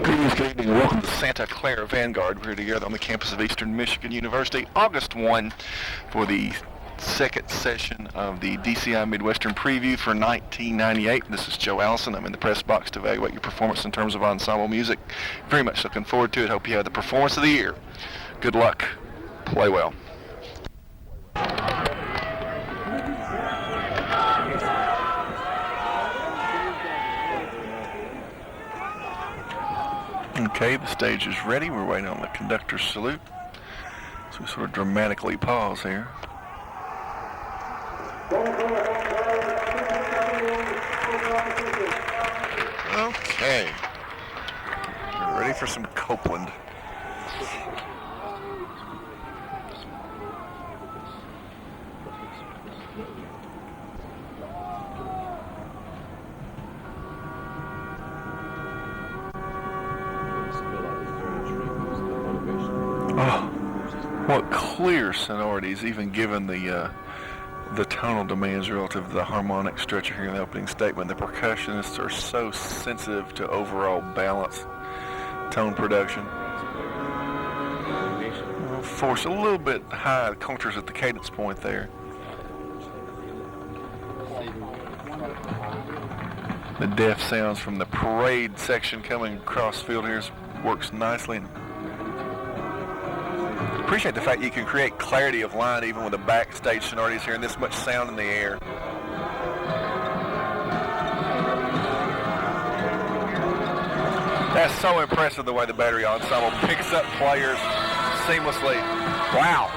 Greetings, good evening, and welcome to Santa Clara Vanguard. We're together on the campus of Eastern Michigan University, August 1, for the second session of the DCI Midwestern Preview for 1998. This is Joe Allison. I'm in the press box to evaluate your performance in terms of ensemble music. Very much looking forward to it. Hope you have the performance of the year. Good luck. Play well. Okay, the stage is ready. We're waiting on the conductor's salute. So we sort of dramatically pause here. Okay. We're ready for some Copeland. Oh, what clear sonorities, even given the tonal demands relative to the harmonic structure here in the opening statement. The percussionists are so sensitive to overall balance, tone production. We'll force a little bit high contours at the cadence point there. The def sounds from the parade section coming across field here works nicely. Appreciate the fact you can create clarity of line even with the backstage sonorities here and this much sound in the air. That's so impressive the way the battery ensemble picks up players seamlessly. Wow.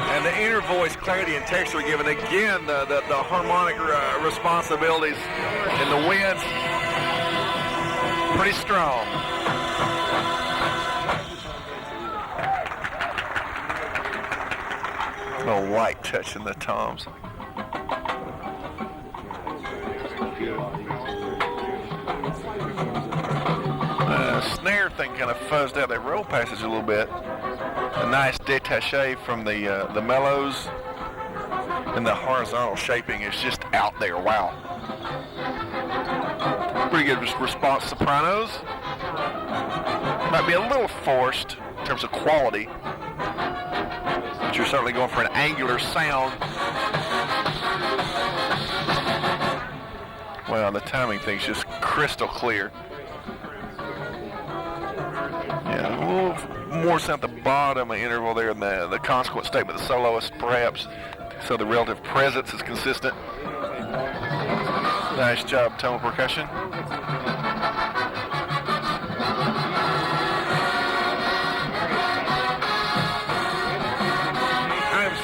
And the inner voice clarity and texture given again, the harmonic responsibilities in the winds, pretty strong. A little light touch in the toms. Snare thing kind of fuzzed out that roll passage a little bit. A nice detaché from the mellows, and the horizontal shaping is just out there. Wow. Pretty good response sopranos. Might be a little forced in terms of quality, but you're certainly going for an angular sound. Wow, the timing thing's just crystal clear. Yeah, a little more sound at the bottom of the interval there in the consequent statement, the soloist perhaps, so the relative presence is consistent. Nice job, tonal percussion.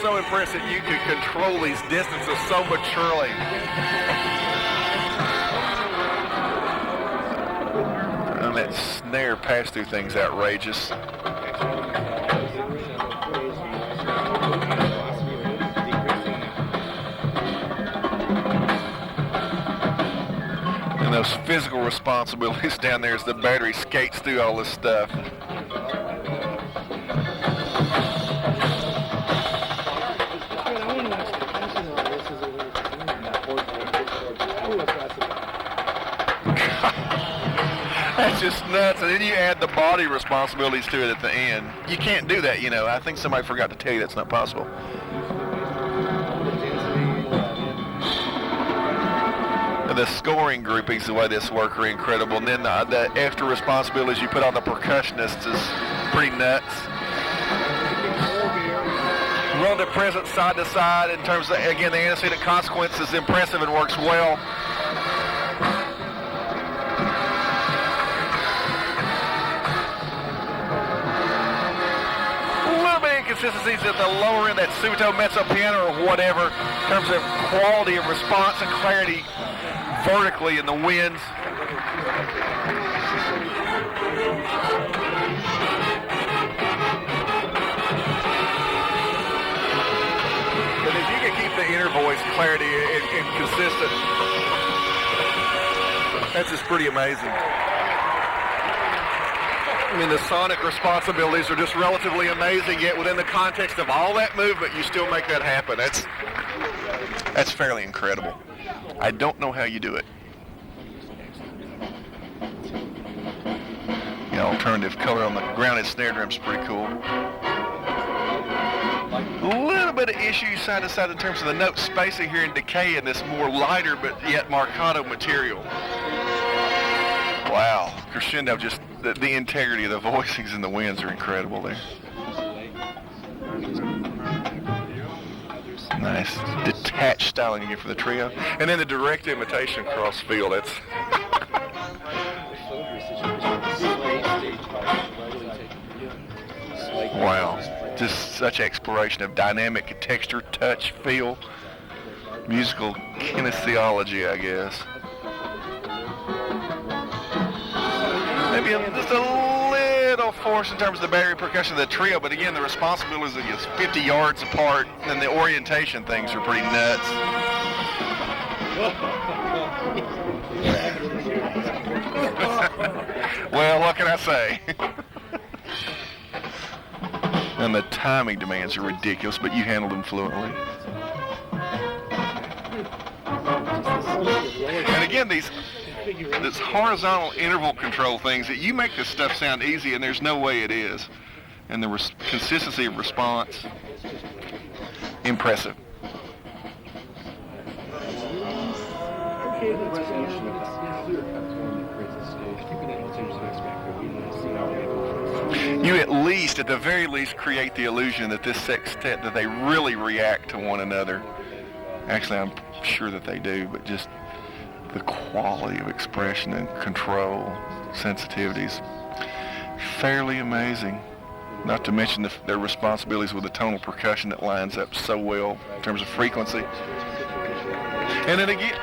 So impressed that you can control these distances so maturely. And that snare pass-through thing's outrageous. And those physical responsibilities down there as the battery skates through all this stuff. That's just nuts. And then you add the body responsibilities to it at the end. You can't do that, you know. I think somebody forgot to tell you that's not possible. And the scoring groupings, the way this work, are incredible. And then the extra responsibilities you put on the percussionists is pretty nuts. Relative presence side to side in terms of, again, the antecedent consequence is impressive and works well. Inconsistencies at the lower end, that subito mezzo piano or whatever, in terms of quality of response and clarity vertically in the winds. But if you can keep the inner voice clarity and consistent, that's just pretty amazing. I mean, the sonic responsibilities are just relatively amazing, yet within the context of all that movement, you still make that happen. That's fairly incredible. I don't know how you do it. The alternative color on the grounded snare drum's pretty cool. A little bit of issues side to side in terms of the note spacing here in Decay in this more lighter but yet marcato material. Wow, crescendo, just the integrity of the voicings and the winds are incredible there. Nice detached styling again for the trio. And then the direct imitation crossfield, that's... Wow, just such exploration of dynamic texture, touch, feel, musical kinesiology, I guess. Maybe just a little force in terms of the battery percussion of the trio, but again, the responsibilities are just 50 yards apart, and the orientation things are pretty nuts. Well, what can I say? And the timing demands are ridiculous, but you handled them fluently. And again, this horizontal interval control things, that you make this stuff sound easy, and there's no way it is. And the consistency of response, impressive. You at the very least, create the illusion that this sextet, that they really react to one another. Actually, I'm sure that they do, but just the quality of expression and control, sensitivities, fairly amazing. Not to mention their responsibilities with the tonal percussion that lines up so well in terms of frequency. And then again,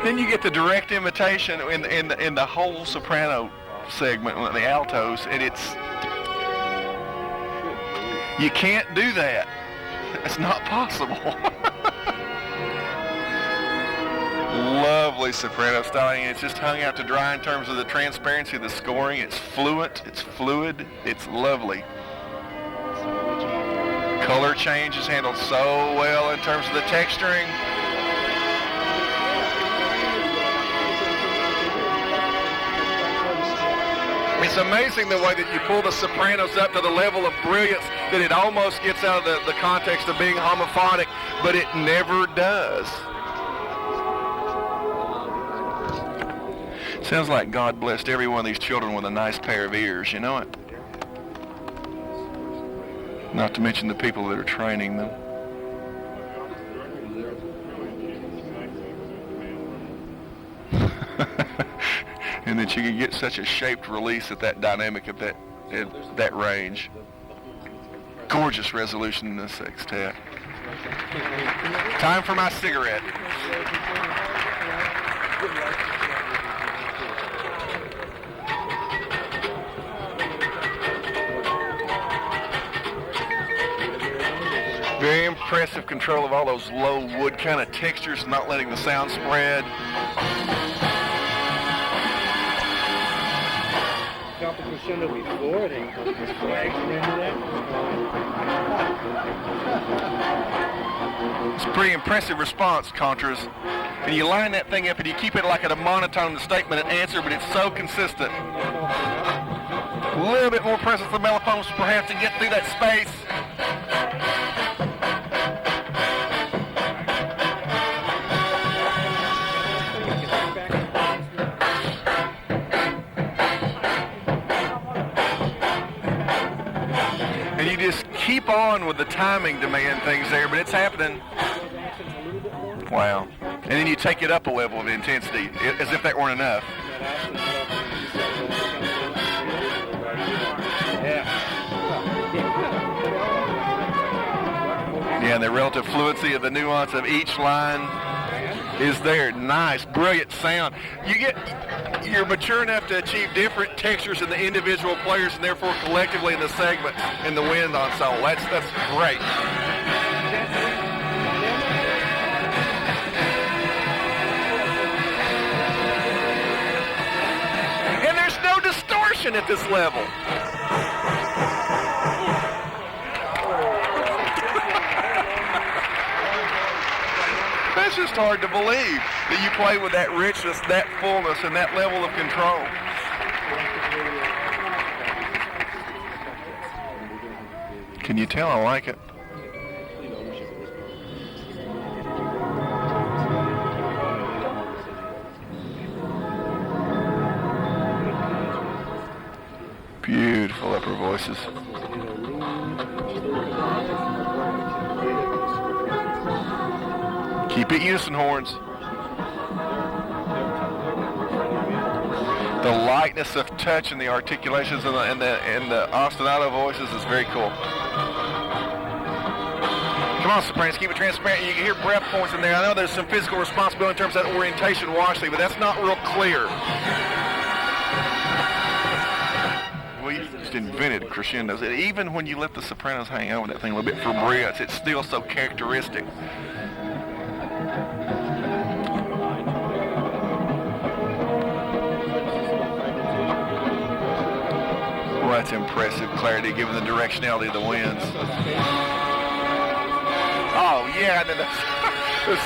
then you get the direct imitation in the whole soprano segment, the altos, and you can't do that. It's not possible. Lovely soprano styling. It's just hung out to dry in terms of the transparency of the scoring. It's fluent, it's fluid, it's lovely. Color change is handled so well in terms of the texturing. It's amazing the way that you pull the sopranos up to the level of brilliance that it almost gets out of the context of being homophonic, but it never does. Sounds like God blessed every one of these children with a nice pair of ears, you know it? Not to mention the people that are training them. And that you can get such a shaped release at that dynamic at that range. Gorgeous resolution in this sextet. Time for my cigarette. Very impressive control of all those low wood kind of textures, not letting the sound spread. Got the crescendo before it and just flags into that. It's a pretty impressive response, Contras. And you line that thing up and you keep it like at a monotone in the statement and answer, but it's so consistent. A little bit more presence of the mellophones perhaps to get through that space. And you just keep on with the timing demand things there, but it's happening. Wow. And then you take it up a level of intensity, as if that weren't enough. Yeah, and the relative fluency of the nuance of each line is there. Nice, brilliant sound. You're mature enough to achieve different textures in the individual players and therefore collectively in the segment in the wind ensemble. That's great. And there's no distortion at this level. That's just hard to believe that you play with that richness, that fullness, and that level of control. Can you tell I like it? Beautiful upper voices. Keep it unison horns. The lightness of touch and the articulations and the ostinato voices is very cool. Come on, sopranos, keep it transparent. You can hear breath points in there. I know there's some physical responsibility in terms of that orientation washly, but that's not real clear. We just invented crescendos. Even when you let the sopranos hang over that thing a little bit for breaths, it's still so characteristic. Well, that's impressive clarity given the directionality of the winds. Oh, yeah, the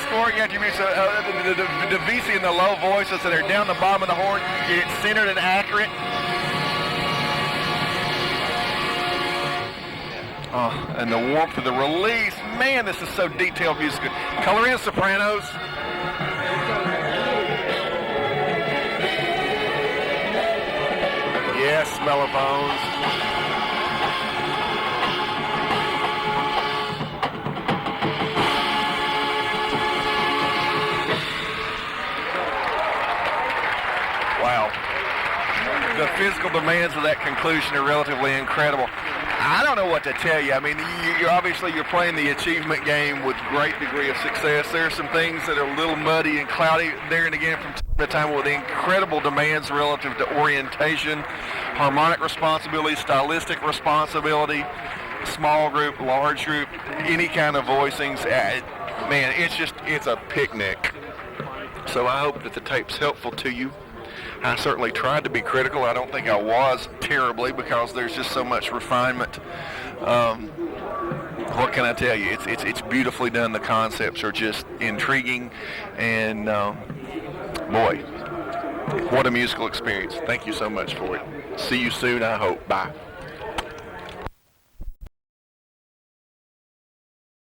scoring attributes, the VC and the low voices that are down the bottom of the horn, get it centered and accurate. Oh, and the warmth of the release. Man, this is so detailed music. Color in, sopranos. Yes, mellophones. Wow. The physical demands of that conclusion are relatively incredible. I don't know what to tell you. I mean, you're playing the achievement game with great degree of success. There are some things that are a little muddy and cloudy there and again from time to time with incredible demands relative to orientation, harmonic responsibility, stylistic responsibility, small group, large group, any kind of voicings. Man, it's a picnic. So I hope that the tape's helpful to you. I certainly tried to be critical. I don't think I was terribly because there's just so much refinement. What can I tell you? It's beautifully done. The concepts are just intriguing, and boy, what a musical experience. Thank you so much for it. See you soon, I hope. Bye.